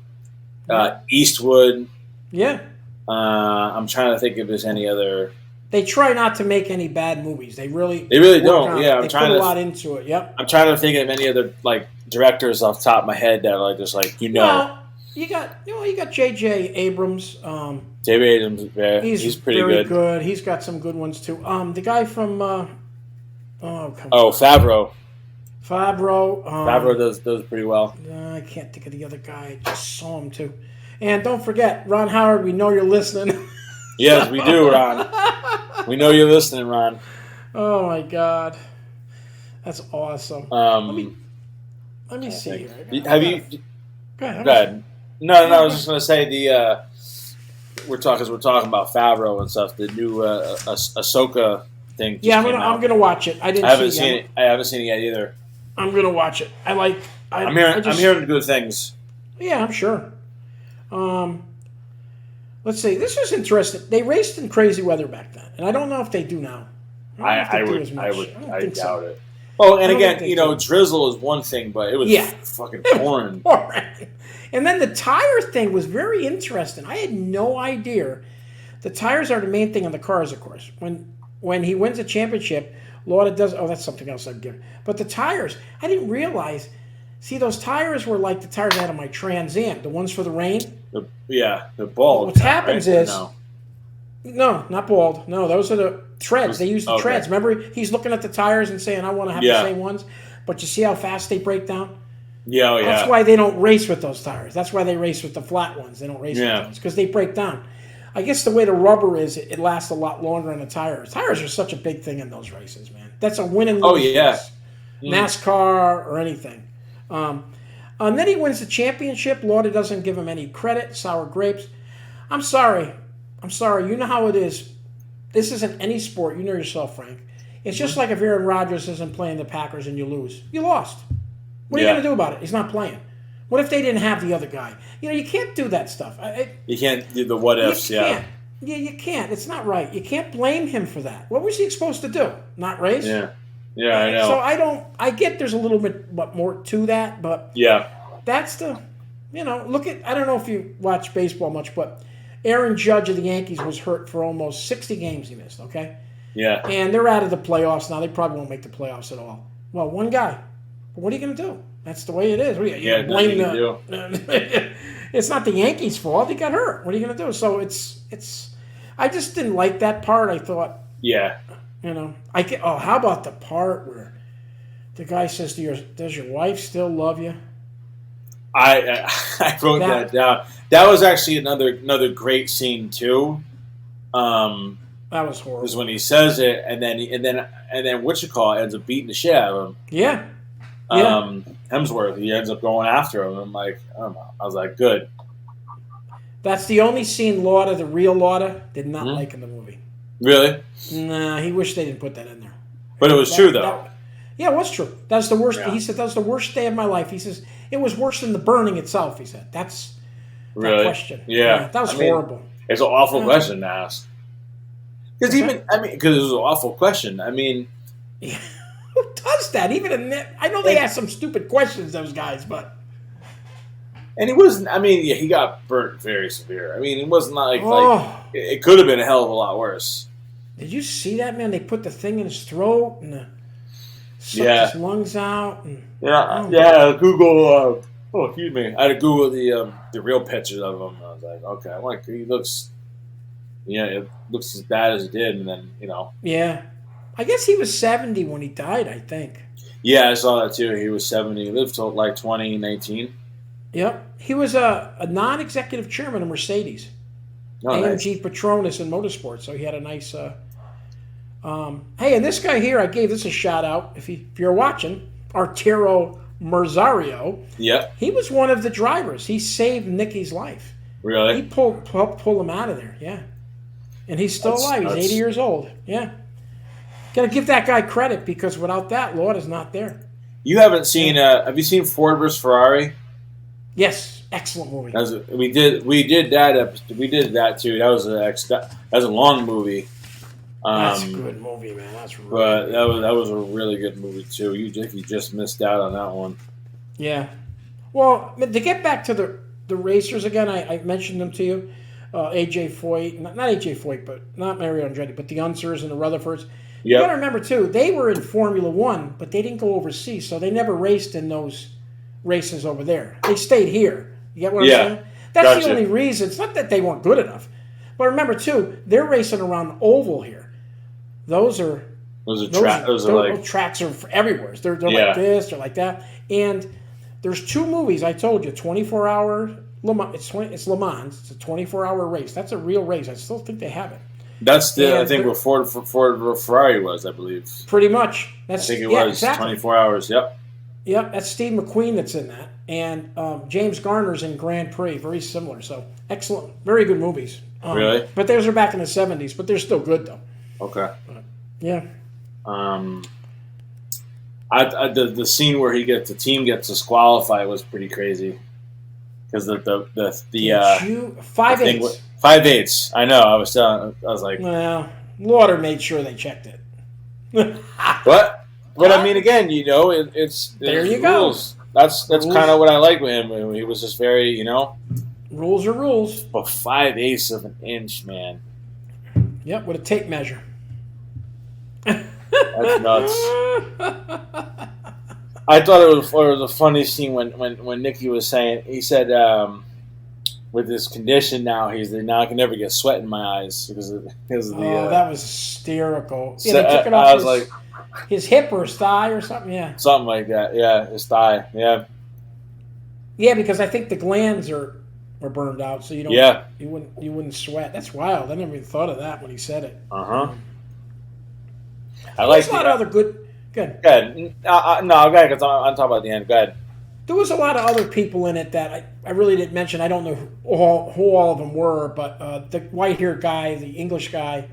Eastwood. Yeah. I'm trying to think if there's any other. They try not to make any bad movies. They really don't. Yeah, they put a lot into it. Yep. I'm trying to think of any other like directors off the top of my head that are like just like Well, you got J.J. Abrams. J.J. Abrams, yeah, he's pretty very good. He's got some good ones too. The guy from Favreau. Favreau does pretty well. I can't think of the other guy. I just saw him too. And don't forget, Ron Howard, we know you're listening. Yes, we do, Ron. We know you're listening, Ron. Oh, my God. That's awesome. Let me see here. Have you... Go ahead. No, I was just going to say we're talking about Favreau and stuff, the new Ahsoka thing. Yeah, I'm going to watch it. I haven't seen it. I haven't seen it yet either. I'm going to watch it. I'm hearing good things. Yeah, I'm sure. Let's see. This is interesting. They raced in crazy weather back then, and I don't know if they do now. I doubt it. Oh, and again, drizzle is one thing, but it was fucking pouring. And then the tire thing was very interesting. I had no idea. The tires are the main thing on the cars, of course. When he wins a championship, Lauda does. Oh, that's something else I'd give. But the tires, I didn't realize. See, those tires were like the tires I had on my Trans Am, the ones for the rain. The ball. What happens is, No, not bald. No, those are the treads. They use the Okay. treads. Remember, he's looking at the tires and saying, "I want to have Yeah. the same ones." But you see how fast they break down. Yeah, oh, yeah. That's why they don't race with those tires. That's why they race with the flat ones. They don't race Yeah. with those because they break down. I guess the way the rubber is, it lasts a lot longer on the tires. Tires are such a big thing in those races, man. That's a win and lose. Oh, yeah. race. NASCAR or anything. And then he wins the championship. Lauda doesn't give him any credit. Sour grapes. I'm sorry. You know how it is. This isn't any sport. You know yourself, Frank. It's just like if Aaron Rodgers isn't playing the Packers and you lose. You lost. What are you going to do about it? He's not playing. What if they didn't have the other guy? You can't do that stuff. You can't do the what ifs, yeah. You can't. It's not right. You can't blame him for that. What was he supposed to do? Not race? Yeah. Yeah, I know. So I get there's a little bit more to that, but yeah. that's the, look at, I don't know if you watch baseball much, but Aaron Judge of the Yankees was hurt for almost 60 games he missed, okay? Yeah. And they're out of the playoffs now. They probably won't make the playoffs at all. Well, one guy. What are you going to do? That's the way it is. What are you blame the, it's not the Yankees' fault. He got hurt. What are you going to do? So it's. I just didn't like that part. I thought. Yeah. How about the part where the guy says "Does your wife still love you?" I wrote that down. That was actually another great scene too. That was horrible. Is when he says it, and then what you call it ends up beating the shit out of him. Yeah. Hemsworth, he ends up going after him. I'm like, I don't know. I was like, good. That's the only scene Lauda, the real Lauda, did not like in the movie. Really? Nah, he wished they didn't put that in there. But it was true, though. Yeah, it was true. That's the worst. Yeah. He said that was the worst day of my life. He says it was worse than the burning itself. He said that's really? that question. Yeah, that was horrible. It's an awful question to ask. Because it was an awful question. I mean, who does that? Even I know they ask some stupid questions, those guys, but. And he wasn't. I mean, he got burnt very severe. I mean, it wasn't like it could have been a hell of a lot worse. Did you see that, man? They put the thing in his throat and sucked his lungs out. And, Google. Excuse me. I had to Google the real pictures of him. I was like, okay, he looks. Yeah, it looks as bad as it did, and then Yeah, I guess he was 70 when he died. I think. Yeah, I saw that too. He was 70. He lived till like 2019. Yep. He was a non-executive chairman of Mercedes. AMG Petronas in Motorsport. So he had a nice... hey, and this guy here, I gave this a shout-out. If you're watching, Arturo Merzario. Yep. He was one of the drivers. He saved Nicky's life. Really? He pulled him out of there, yeah. And he's still alive. He's 80 years old. Yeah. Got to give that guy credit because without that, Lauda's not there. You haven't seen... have you seen Ford vs. Ferrari? Yes, excellent movie. We did that too. That was a long movie. That's a good movie, man. That's really but that was a really good movie too. You just missed out on that one. Yeah. Well, to get back to the racers again, I mentioned them to you. AJ Foyt, not AJ Foyt, but not Mario Andretti, but the Unsers and the Rutherfords. Yep. You got to remember too, they were in Formula One, but they didn't go overseas, so they never raced in those races over there. They stayed here. You get what I'm saying? That's the only reason. It's not that they weren't good enough. But remember, too, they're racing around oval here. Those tracks are everywhere. They're like this, they're like that. And there's two movies, I told you, 24-hour Le Mans. It's Le Mans. It's a 24-hour race. That's a real race. I still think they have it. That's I think what Ford Ferrari was, I believe. Pretty much. I think it was 24 hours, yep. Yep, that's Steve McQueen that's in that. And James Garner's in Grand Prix, very similar. So, excellent, very good movies. Really? But those are back in the 70s, but they're still good, though. Okay. Yeah. The scene where the team gets disqualified was pretty crazy. Because the 5/8. 5/8. I know. I was like, well, Lauder made sure they checked it. What? But I mean, again, it's there you rules. Go. That's kind of what I like with him. He was just very, Rules are rules. But 5/8 of an inch, man. Yep, with a tape measure. That's nuts. I thought it was a funny scene when Nicky was saying, he said, with this condition now, now I can never get sweat in my eyes because of the. That was hysterical. So, Yeah, they took it I off was like, his hip or his thigh or something. Yeah, something like that. Yeah, his thigh. Yeah. yeah, because I think the glands are burned out, so you don't. Yeah. You wouldn't sweat. That's wild. I never even thought of that when he said it. I like There's a lot of other good. Good. Good. No, go ahead. Because I'm talking about the end. Go ahead. There was a lot of other people in it that I really didn't mention. I don't know who all of them were, but the white-haired guy, the English guy,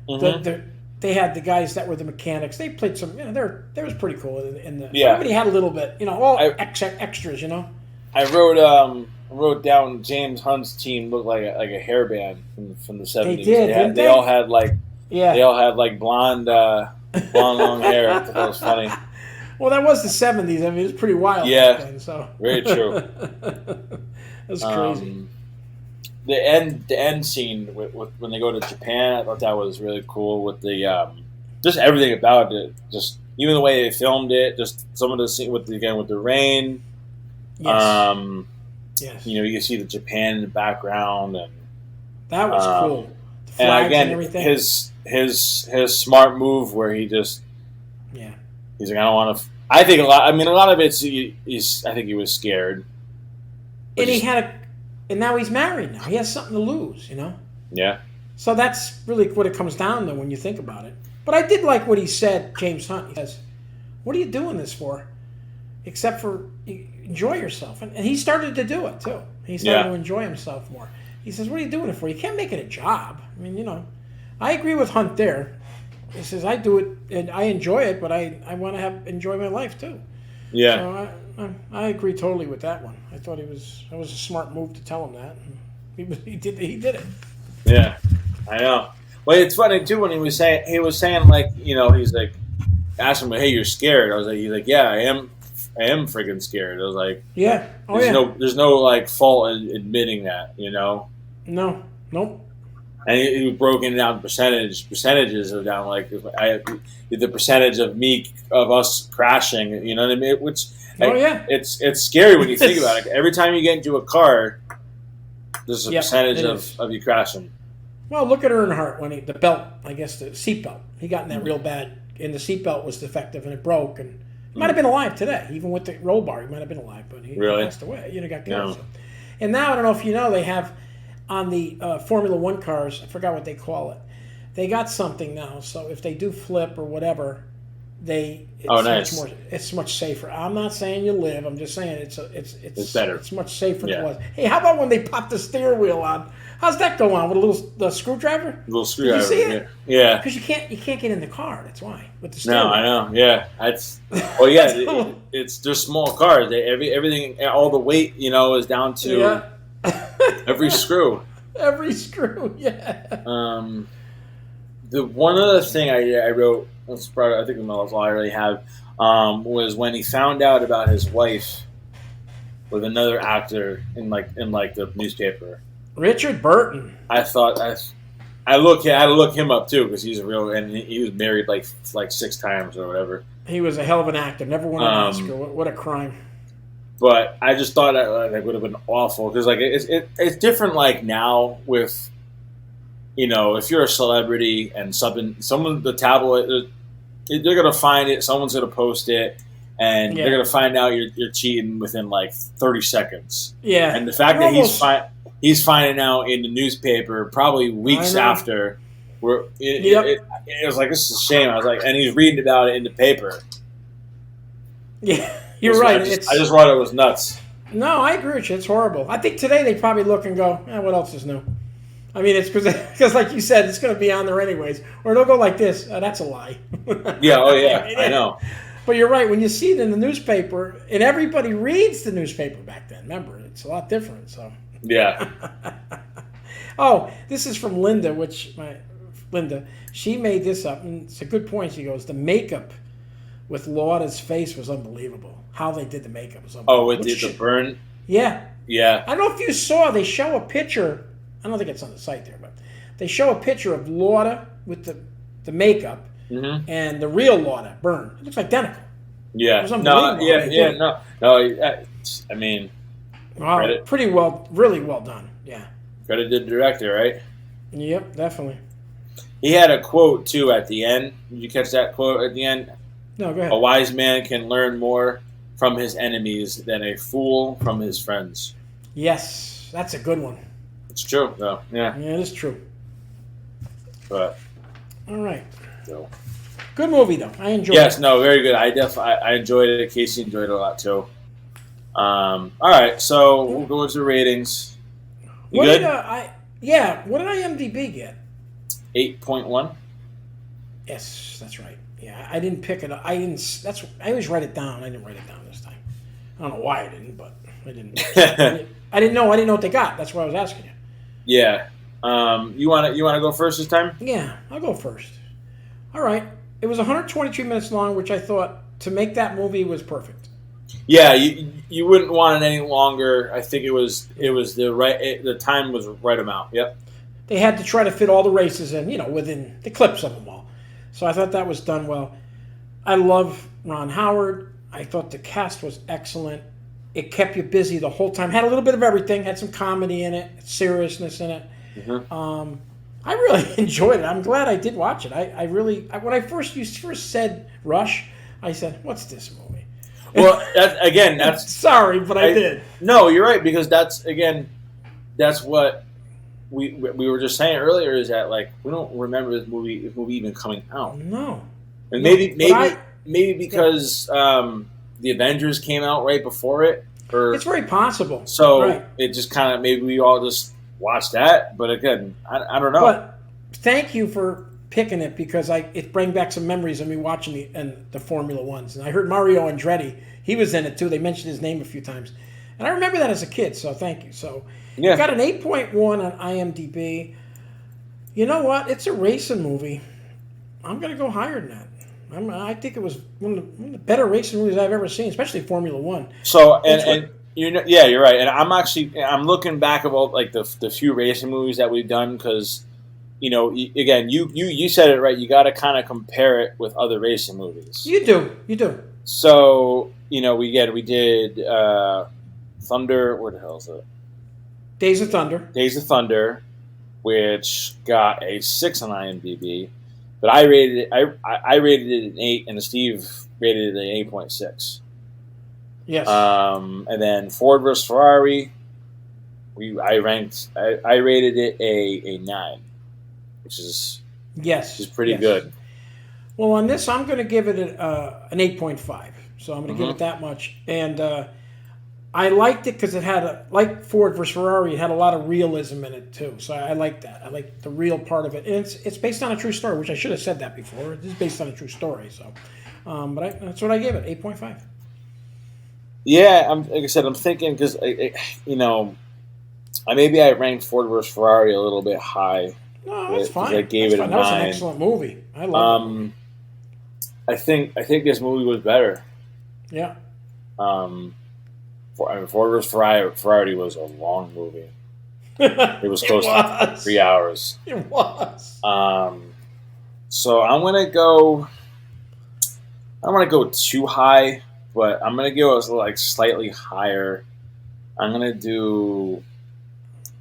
they had the guys that were the mechanics. They played some. They was pretty cool. Everybody had a little bit. All extras. I wrote down James Hunt's team looked like a hairband from the 70s. They did. They all had They all had blonde long hair. I thought that was funny. Well, that was the 70s. I mean, it was pretty wild. Yeah, back then, so. Very true. That's crazy. The end scene with when they go to Japan, I thought that was really cool. With the just everything about it, just even the way they filmed it, just some of the scene with the rain. Yes. Yes. You see the Japan in the background, and that was cool. The flags and again, everything. his smart move where he just he's like, I don't want to. I think a lot of it's I think he was scared. And and now he's married. Now he has something to lose. Yeah. So that's really what it comes down to when you think about it. But I did like what he said, James Hunt. He says, "What are you doing this for? Except for enjoy yourself." And he started to do it too. He started to enjoy himself more. He says, "What are you doing it for? You can't make it a job." I mean, I agree with Hunt there. He says, "I do it and I enjoy it, but I want to enjoy my life too." Yeah. So I agree totally with that one. I thought that was a smart move to tell him that. He did it. Yeah, I know. Well, it's funny too when he was saying he's like asking me, "Hey, you're scared?" He's like, "Yeah, I am freaking scared." I was like, "Yeah, there's no fault in admitting that, No, nope. And he was broken down percentages of down the percentage of us crashing. You know what I mean? Which it's scary when you think about it. Every time you get into a car, there's a percentage of you crashing. Well, look at Earnhardt when the belt, I guess the seatbelt. He got in that real bad, and the seatbelt was defective and it broke, and he might have been alive today, even with the roll bar. He might have been alive, but he passed away. Got killed. So. And now I don't know if they have. On the Formula One cars, I forgot what they call it. They got something now, so if they do flip or whatever, nice. It's much safer. I'm not saying you live. I'm just saying it's better. It's much safer than it was. Hey, how about when they pop the steering wheel on? How's that go on with a little screwdriver? Little screwdriver. Did you see it? Yeah. Because you can't get in the car. That's why with the steering wheel. I know. Yeah, they're small cars. Everything, all the weight, is down to. Yeah. Every screw. Every screw, yeah. The one other thing I wrote, I think that's all I really have, was when he found out about his wife with another actor in the newspaper. Richard Burton. I thought I had to look him up too because he's and he was married like 6 times or whatever. He was a hell of an actor. Never won an Oscar. What a crime. But I just thought that would have been awful because it's different now with if you're a celebrity and the tabloid they're gonna find it, someone's gonna post it, and they're gonna find out you're cheating within 30 seconds. Yeah, and the fact that he's finding out in the newspaper probably weeks after, it was like, this is a shame. I was like, and he's reading about it in the paper. Yeah. You're right. I just thought it was nuts. No, I agree with you. It's horrible. I think today they probably look and go, what else is new? I mean, it's because like you said, it's going to be on there anyways. Or they'll go like this. That's a lie. Yeah, I know. But you're right. When you see it in the newspaper, and everybody reads the newspaper back then. Remember, it's a lot different. So yeah. Oh, this is from Linda, she made this up, and it's a good point. She goes, the makeup with Lauda's face was unbelievable. How they did the makeup was unbelievable. Oh, with the burn? Yeah. Yeah. I don't know if you saw, they show a picture. I don't think it's on the site there, but they show a picture of Lauda with the makeup and the real Lauda burn. It looks identical. Yeah. It was unbelievable. No. I mean, Wow, pretty well, really well done. Yeah. Credited director, right? Yep, definitely. He had a quote too at the end. Did you catch that quote at the end? No, go A ahead. wise man can learn more from his enemies than a fool from his friends. Yes, that's a good one. It's true, though. Yeah, Yeah, it is true. but All right. so. Good movie, though. I enjoyed Yes, it. no, very good. I enjoyed it. Casey enjoyed it a lot too. All right, so we'll go into ratings. You What good? did yeah, what did IMDb get? 8.1. Yes, that's right. Yeah, I didn't pick it up. I always write it down. I didn't write it down this time. I don't know why I didn't, but I didn't. I didn't know what they got. That's why I was asking you. Yeah. You want to go first this time? Yeah, I'll go first. All right. It was 122 minutes long, which I thought to make that movie was perfect. Yeah, you wouldn't want it any longer. I think it was the time was right amount. Yep. They had to try to fit all the races in, within the clips of them all. So I thought that was done well. I love Ron Howard. I thought the cast was excellent. It kept you busy the whole time. Had a little bit of everything. Had some comedy in it, seriousness in it. Mm-hmm. I really enjoyed it. I'm glad I did watch it. When I first said Rush, I said, "What's this movie?" Well, that's sorry, but I did. No, you're right, because that's what we were just saying earlier, is that like we don't remember this movie even coming out. No, and maybe because the Avengers came out right before it, or it's very possible. So right. It just kind of maybe we all just watched that. But again, I don't know. But thank you for picking it, because it bring back some memories of me watching the Formula Ones, and I heard Mario Andretti. He was in it too. They mentioned his name a few times, and I remember that as a kid. So thank you. So yeah, got an 8.1 on IMDb. You know what? It's a racing movie. I'm gonna go higher than that. I think it was one of the better racing movies I've ever seen, especially Formula One. So and yeah, you're right. And I'm looking back about like the few racing movies that we've done, because again, you said it right. You got to kind of compare it with other racing movies. You do. So we did Thunder. Where the hell is it? Days of Thunder. Days of Thunder, which got a 6 on IMDb, but I rated it an 8, and Steve rated it an 8.6. Yes. And then Ford vs Ferrari, I rated it a 9, which is pretty good. Well, on this, I'm going to give it an 8.5. So I'm going to give it that much. And I liked it because it had, like Ford vs. Ferrari, it had a lot of realism in it, too. So I like that. I like the real part of it. And it's based on a true story, which I should have said that before. It is based on a true story. So, but that's what I gave it, 8.5. Yeah, like I said, I'm thinking because, maybe I ranked Ford vs. Ferrari a little bit high. No, that's fine. I gave it a 9. That was an excellent movie. I love it. I think this movie was better. Yeah. Ford vs. Ferrari was a long movie. It was close to 3 hours. It was. So I'm gonna go. I don't want to go too high, but I'm gonna go like slightly higher. I'm gonna do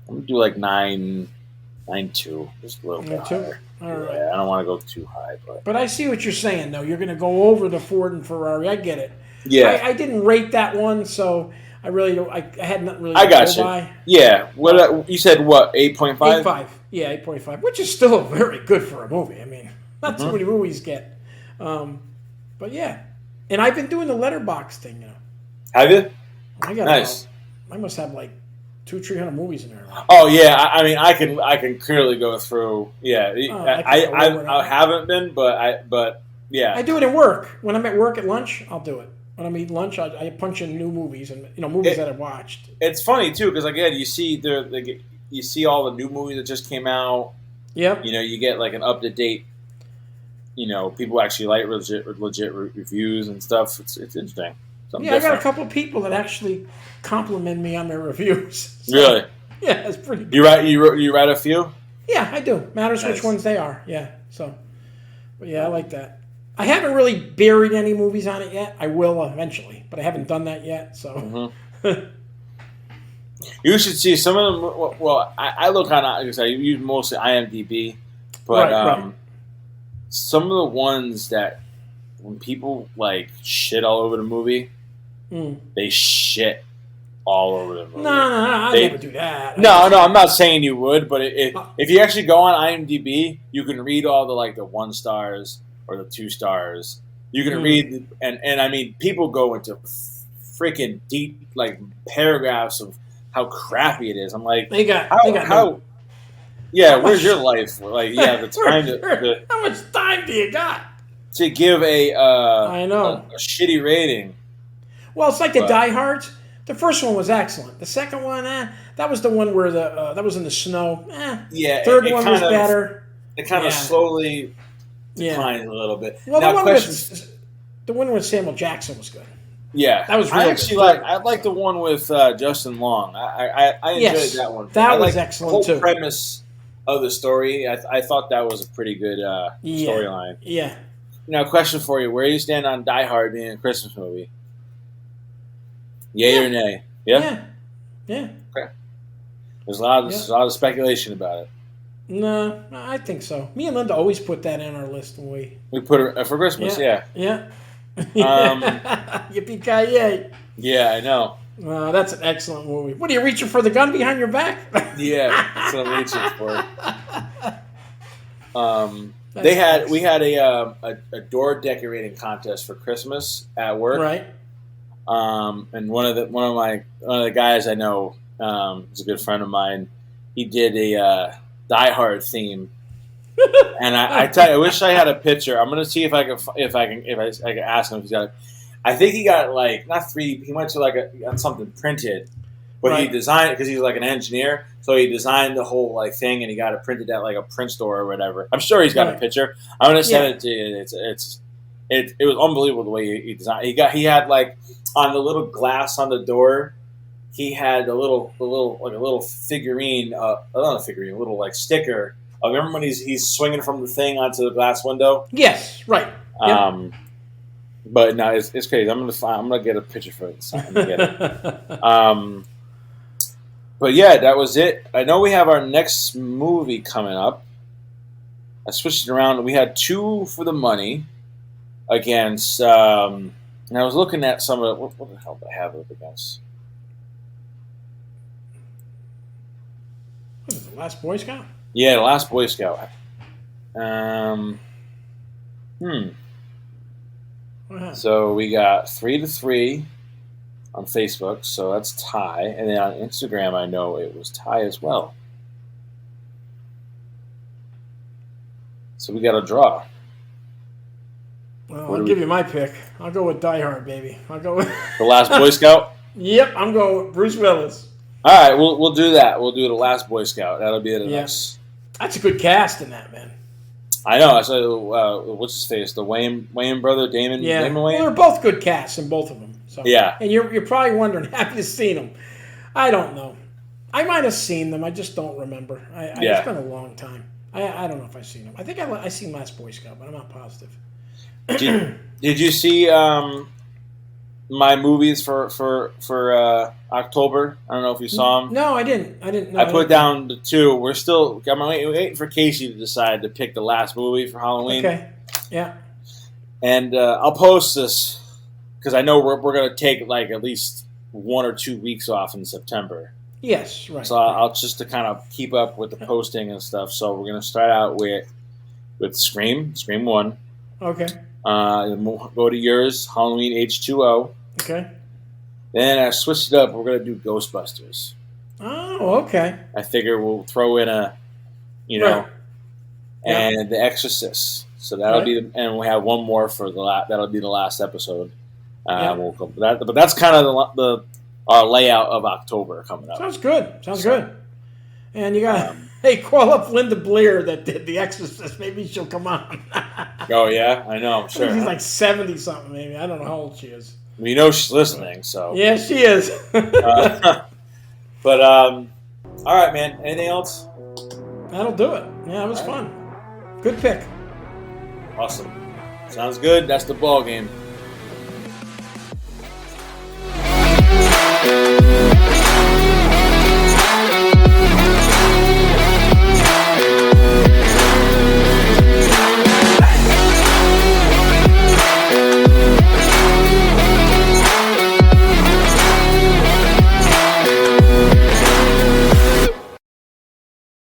like 9.2, just a little bit higher. All right. Yeah, I don't want to go too high, but I see what you're saying, though. You're going to go over the Ford and Ferrari. I get it. Yeah, I didn't rate that one, so I really don't. I had not really. I got you. By. Yeah. What you said? What 8.5? 8.5. Yeah, 8.5, which is still very good for a movie. I mean, not too many movies get. But yeah, and I've been doing the letterbox thing. Have you? I got nice. I must have like 200-300 movies in there. Oh yeah, I mean, I can clearly go through. Yeah, I haven't been, but yeah, I do it at work. When I'm at work at lunch, I'll do it. When I'm eating lunch, I punch in new movies and movies that I've watched. It's funny too, because again, you see you see all the new movies that just came out. Yep. You get like an up to date. People actually like legit reviews and stuff. It's interesting. Something different. I got a couple of people that actually compliment me on their reviews. So, really? Yeah, it's pretty good. You write a few? Yeah, I do. Matters nice. Which ones they are. Yeah. So, but yeah, I like that. I haven't really buried any movies on it yet. I will eventually, but I haven't done that yet. So. You should see some of them. Well, I look on. I use mostly IMDb, but Right. some of the ones that when people like shit all over the movie, they shit all over the movie. No, I never do that. No, I'm not saying you would, but if you actually go on IMDb, you can read all the like the 1 stars or the 2 stars. You can read and I mean people go into freaking deep like paragraphs of how crappy it is. I'm like, how where's your life? Like, the time how much time do you got to give I know a shitty rating? Well, it's like the Die Hards. The first one was excellent. The second one, that was the one where that was in the snow. Third one was better. It kind of slowly declined a little bit. Well, the one with Samuel Jackson was good. Yeah, that was. I like the one with Justin Long. I enjoyed that one. That was excellent the whole too. Premise of the story, I thought that was a pretty good storyline. Yeah. Now, question for you: where do you stand on Die Hard being a Christmas movie? Yay or nay? Yeah. Okay. There's a lot of speculation about it. No, I think so. Me and Linda always put that in our list when we put it for Christmas. Yeah. Yippee-ki-yay. Yeah, I know. That's an excellent movie. What are you reaching for, the gun behind your back? Yeah, that's what I'm reaching for. We had a door decorating contest for Christmas at work. Right. And one of the guys I know, is a good friend of mine. He did a Die Hard theme, and I tell you, I wish I had a picture. I'm gonna see if I can ask him if he's got it. I think he got not 3. He went to on something printed, but he designed it because he's like an engineer. So he designed the whole thing, and he got it printed at a print store or whatever. I'm sure he's got a picture. I'm gonna send it to you. It was unbelievable the way he designed. He had on the little glass on the door, he had a little figurine, not a figurine, a little sticker. Remember when he's swinging from the thing onto the glass window? Yes, right. Yep. But no, it's crazy. I'm gonna get a picture for it. So I'm gonna get it. But yeah, that was it. I know we have our next movie coming up. I switched it around. We had 2 for the money against. And I was looking at some of what the hell did I have it against? What is it, The Last Boy Scout? Yeah, The Last Boy Scout. So we got 3-3 on Facebook, so that's tie. And then on Instagram, I know it was tie as well. So we got a draw. Well, I'll give you my pick. I'll go with Die Hard, baby. I'll go with The Last Boy Scout? Yep, I'm going with Bruce Willis. All right, we'll do that. We'll do The Last Boy Scout. That'll be the next. That's a good cast in that, man. I know. I saw what's his face, the Wayne brother, Damon. Yeah, Damon Wayne. Well, they're both good casts in both of them. So. Yeah, and you're probably wondering, have you seen them? I don't know. I might have seen them. I just don't remember. It's been a long time. I don't know if I've seen them. I think I seen Last Boy Scout, but I'm not positive. Did you see my movies for October? I don't know if you saw them. No, I didn't. No, I put down the 2. We're still. I'm waiting for Casey to decide to pick the last movie for Halloween. Okay. Yeah. And I'll post this because I know we're going to take at least 1 or 2 weeks off in September. Yes, right. So I'll just to kind of keep up with the posting and stuff. So we're going to start out with Scream 1. Okay. Then we'll go to yours, Halloween H2O. Okay. Then I switched it up. We're going to do Ghostbusters. Oh, okay. I figure we'll throw in and The Exorcist. So that'll be, and we have one more for that'll be the last episode. We'll go for that. But that's kind of our layout of October coming up. Sounds good. And you got call up Linda Blair that did The Exorcist. Maybe she'll come on. Oh yeah, I know. I'm sure. She's like 70 something, maybe. I don't know how old she is. We know she's listening, so yeah, she is. But all right, man. Anything else? That'll do it. Yeah, it was fun. Good pick. Awesome. Sounds good. That's the ball game.